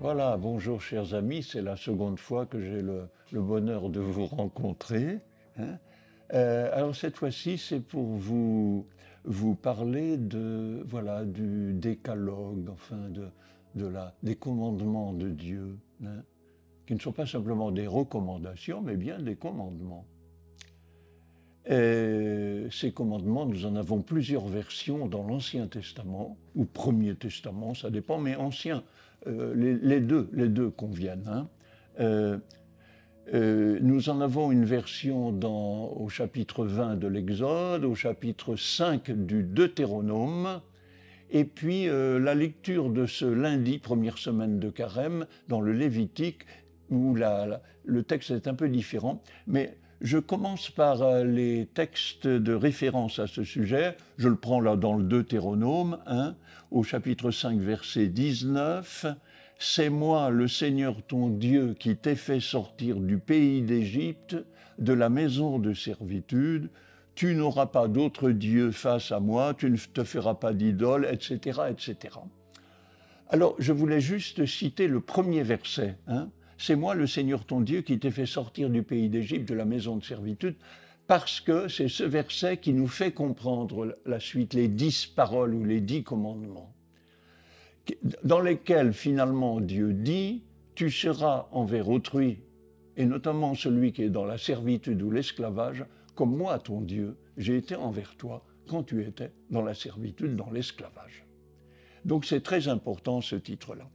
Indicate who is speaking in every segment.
Speaker 1: Voilà, bonjour chers amis, c'est la seconde fois que j'ai le bonheur de vous rencontrer, hein. Alors cette fois-ci, c'est pour vous parler de, voilà, du décalogue, enfin des commandements de Dieu, hein, qui ne sont pas simplement des recommandations, mais bien des commandements. Et ces commandements, nous en avons plusieurs versions dans l'Ancien Testament, ou Premier Testament, ça dépend, mais Ancien, les deux conviennent, hein. Euh, nous en avons une version au chapitre 20 de l'Exode, au chapitre 5 du Deutéronome, et puis la lecture de ce lundi, première semaine de Carême, dans le Lévitique, où le texte est un peu différent, mais je commence par les textes de référence à ce sujet. Je le prends là dans le Deutéronome, hein, au chapitre 5, verset 19. « C'est moi, le Seigneur ton Dieu, qui t'ai fait sortir du pays d'Égypte, de la maison de servitude. Tu n'auras pas d'autre Dieu face à moi, tu ne te feras pas d'idole, etc., etc. » Alors, je voulais juste citer le premier verset, hein. C'est moi, le Seigneur ton Dieu, qui t'ai fait sortir du pays d'Égypte, de la maison de servitude, parce que c'est ce verset qui nous fait comprendre la suite, les 10 paroles ou les 10 commandements, dans lesquels finalement Dieu dit « Tu seras envers autrui, et notamment celui qui est dans la servitude ou l'esclavage, comme moi, ton Dieu, j'ai été envers toi quand tu étais dans la servitude, dans l'esclavage. » Donc c'est très important ce titre-là.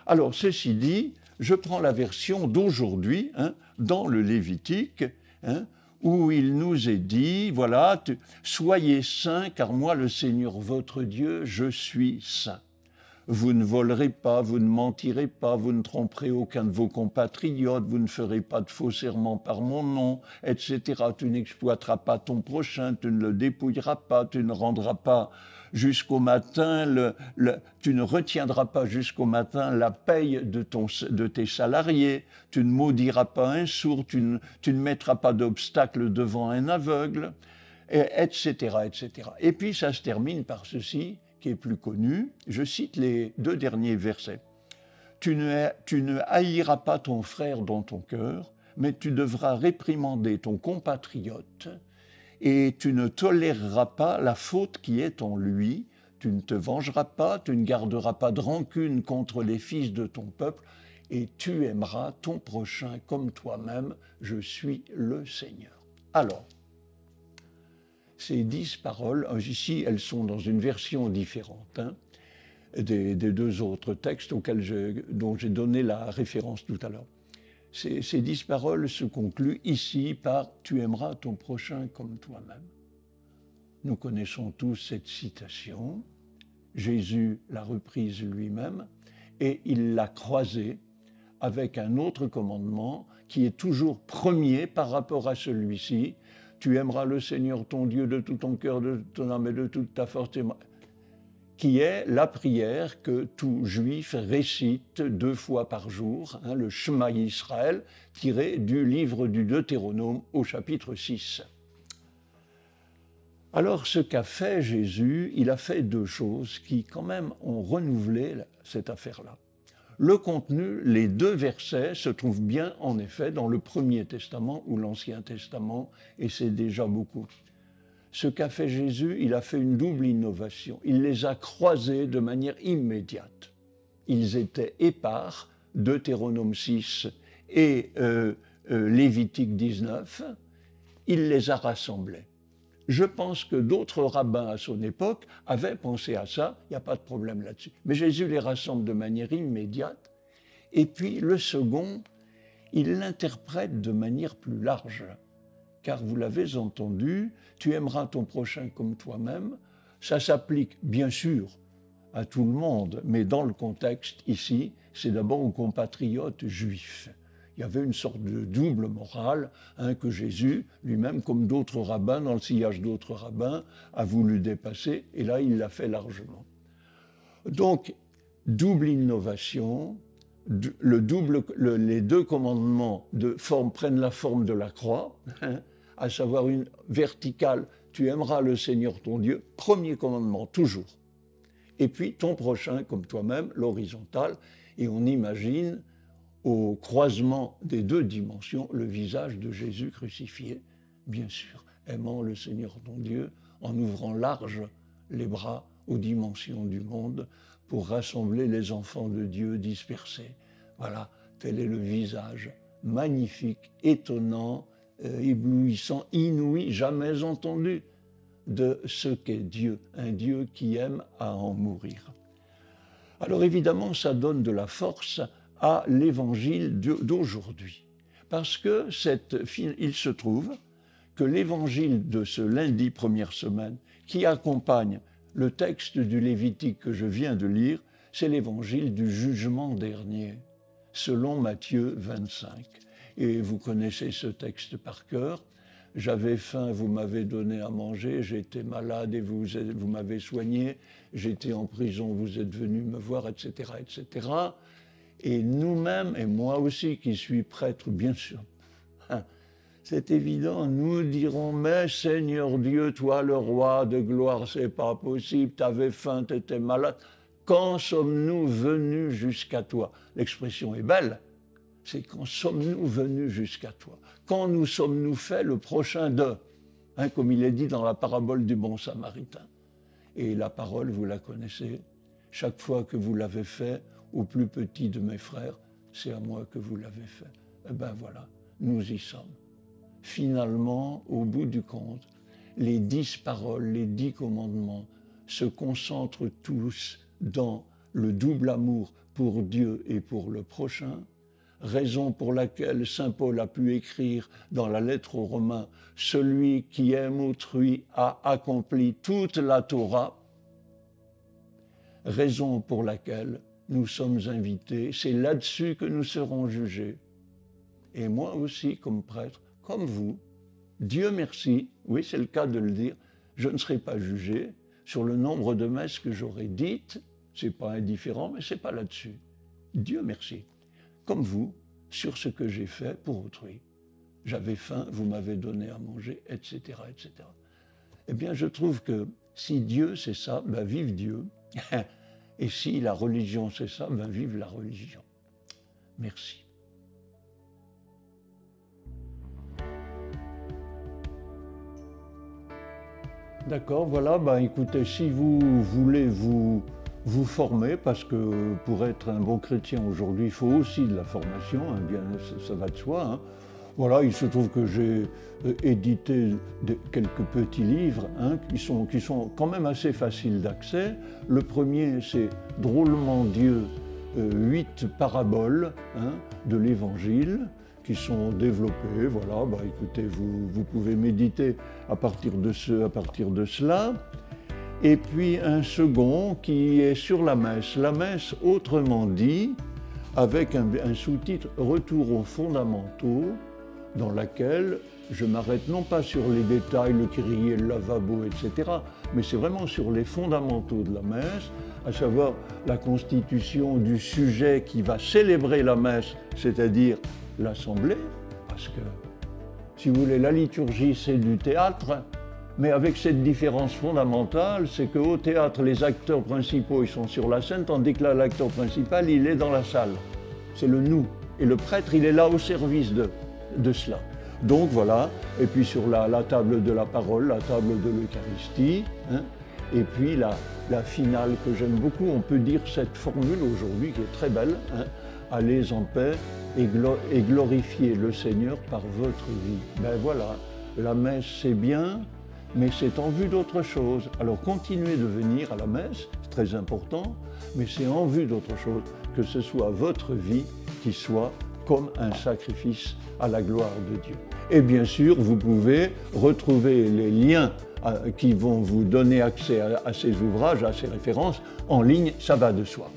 Speaker 1: Alors ceci dit, je prends la version d'aujourd'hui, hein, dans le Lévitique, hein, où il nous est dit, voilà, soyez saints, car moi, le Seigneur votre Dieu, je suis saint. Vous ne volerez pas, vous ne mentirez pas, vous ne tromperez aucun de vos compatriotes, vous ne ferez pas de faux serments par mon nom, etc. Tu n'exploiteras pas ton prochain, tu ne le dépouilleras pas, tu ne rendras pas jusqu'au matin, tu ne retiendras pas jusqu'au matin la paye de tes salariés, tu ne maudiras pas un sourd, tu ne mettras pas d'obstacle devant un aveugle, etc., etc. Et puis ça se termine par ceci, qui est plus connu, je cite les 2 derniers versets. Tu ne haïras pas ton frère dans ton cœur, mais tu devras réprimander ton compatriote, et tu ne toléreras pas la faute qui est en lui, tu ne te vengeras pas, tu ne garderas pas de rancune contre les fils de ton peuple, et tu aimeras ton prochain comme toi-même, je suis le Seigneur. Alors, ces 10 paroles, ici, elles sont dans une version différente, hein, des 2 autres textes dont j'ai donné la référence tout à l'heure. Ces 10 paroles se concluent ici par « Tu aimeras ton prochain comme toi-même ». Nous connaissons tous cette citation. Jésus l'a reprise lui-même et il l'a croisée avec un autre commandement qui est toujours premier par rapport à celui-ci. Tu aimeras le Seigneur ton Dieu de tout ton cœur, de toute ton âme et de toute ta force, qui est la prière que tout juif récite 2 fois par jour, hein, le Shema Yisraël, tiré du livre du Deutéronome au chapitre 6. Alors ce qu'a fait Jésus, il a fait 2 choses qui quand même ont renouvelé cette affaire-là. Le contenu, les 2 versets se trouvent bien en effet dans le Premier Testament ou l'Ancien Testament, et c'est déjà beaucoup. Ce qu'a fait Jésus, il a fait une double innovation. Il les a croisés de manière immédiate. Ils étaient épars, Deutéronome 6 et Lévitique 19, il les a rassemblés. Je pense que d'autres rabbins à son époque avaient pensé à ça, il n'y a pas de problème là-dessus. Mais Jésus les rassemble de manière immédiate. Et puis le second, il l'interprète de manière plus large. Car vous l'avez entendu, tu aimeras ton prochain comme toi-même. Ça s'applique bien sûr à tout le monde, mais dans le contexte ici, c'est d'abord aux compatriotes juifs. Il y avait une sorte de double morale, hein, que Jésus, lui-même, comme d'autres rabbins, dans le sillage d'autres rabbins, a voulu dépasser, et là, il l'a fait largement. Donc, double innovation, les 2 commandements prennent la forme de la croix, hein, à savoir une verticale, tu aimeras le Seigneur ton Dieu, premier commandement, toujours. Et puis ton prochain comme toi-même, l'horizontale. Et on imagine au croisement des deux dimensions le visage de Jésus crucifié, bien sûr, aimant le Seigneur ton Dieu, en ouvrant large les bras aux dimensions du monde pour rassembler les enfants de Dieu dispersés. Voilà, tel est le visage magnifique, étonnant, éblouissant, inouï, jamais entendu de ce qu'est Dieu, un Dieu qui aime à en mourir. Alors évidemment, ça donne de la force à l'évangile d'aujourd'hui, parce que il se trouve que l'évangile de ce lundi première semaine, qui accompagne le texte du Lévitique que je viens de lire, c'est l'évangile du jugement dernier, selon Matthieu 25. Et vous connaissez ce texte par cœur. J'avais faim, vous m'avez donné à manger, j'étais malade et vous m'avez soigné, j'étais en prison, vous êtes venu me voir, etc., etc. Et nous-mêmes, et moi aussi qui suis prêtre, bien sûr, c'est évident, nous dirons, mais Seigneur Dieu, toi le roi de gloire, c'est pas possible, t'avais faim, t'étais malade, quand sommes-nous venus jusqu'à toi? L'expression est belle, c'est quand sommes-nous venus jusqu'à toi? Quand nous sommes-nous fait le prochain d'eux, comme il est dit dans la parabole du bon samaritain. Et la parole, vous la connaissez, chaque fois que vous l'avez fait au plus petit de mes frères, c'est à moi que vous l'avez fait. Eh bien voilà, nous y sommes. Finalement, au bout du compte, les 10 paroles, les 10 commandements se concentrent tous dans le double amour pour Dieu et pour le prochain, raison pour laquelle saint Paul a pu écrire dans la lettre aux Romains « Celui qui aime autrui a accompli toute la Torah », raison pour laquelle nous sommes invités, c'est là-dessus que nous serons jugés. Et moi aussi, comme prêtre, comme vous, Dieu merci, oui c'est le cas de le dire, je ne serai pas jugé sur le nombre de messes que j'aurai dites, c'est pas indifférent, mais c'est pas là-dessus. Dieu merci. Comme vous, sur ce que j'ai fait pour autrui. J'avais faim, vous m'avez donné à manger, etc., etc. Eh bien, je trouve que si Dieu c'est ça, ben vive Dieu. Et si la religion c'est ça, ben vive la religion. Merci. D'accord, voilà, ben écoutez, si vous voulez vous former, parce que pour être un bon chrétien aujourd'hui, il faut aussi de la formation, hein, bien, ça va de soi. Hein. Voilà, il se trouve que j'ai édité quelques petits livres hein, qui sont quand même assez faciles d'accès. Le premier, c'est Drôlement Dieu, 8 paraboles hein, de l'Évangile qui sont développées. Voilà, bah, écoutez, vous pouvez méditer à partir de cela. Et puis un second qui est sur la messe autrement dit, avec un sous-titre « Retour aux fondamentaux », dans laquelle je m'arrête non pas sur les détails, le kyrie, le lavabo, etc., mais c'est vraiment sur les fondamentaux de la messe, à savoir la constitution du sujet qui va célébrer la messe, c'est-à-dire l'assemblée, parce que, si vous voulez, la liturgie, c'est du théâtre, mais avec cette différence fondamentale, c'est qu'au théâtre, les acteurs principaux, ils sont sur la scène, tandis que là, l'acteur principal, il est dans la salle. C'est le nous. Et le prêtre, il est là au service de cela. Donc voilà, et puis sur la table de la parole, la table de l'Eucharistie, hein, et puis la finale que j'aime beaucoup, on peut dire cette formule aujourd'hui qui est très belle, hein, allez en paix et glorifiez le Seigneur par votre vie. Ben voilà, la messe c'est bien, mais c'est en vue d'autre chose. Alors continuez de venir à la messe, c'est très important, mais c'est en vue d'autre chose, que ce soit votre vie qui soit comme un sacrifice à la gloire de Dieu. Et bien sûr, vous pouvez retrouver les liens qui vont vous donner accès à ces ouvrages, à ces références, en ligne, ça va de soi.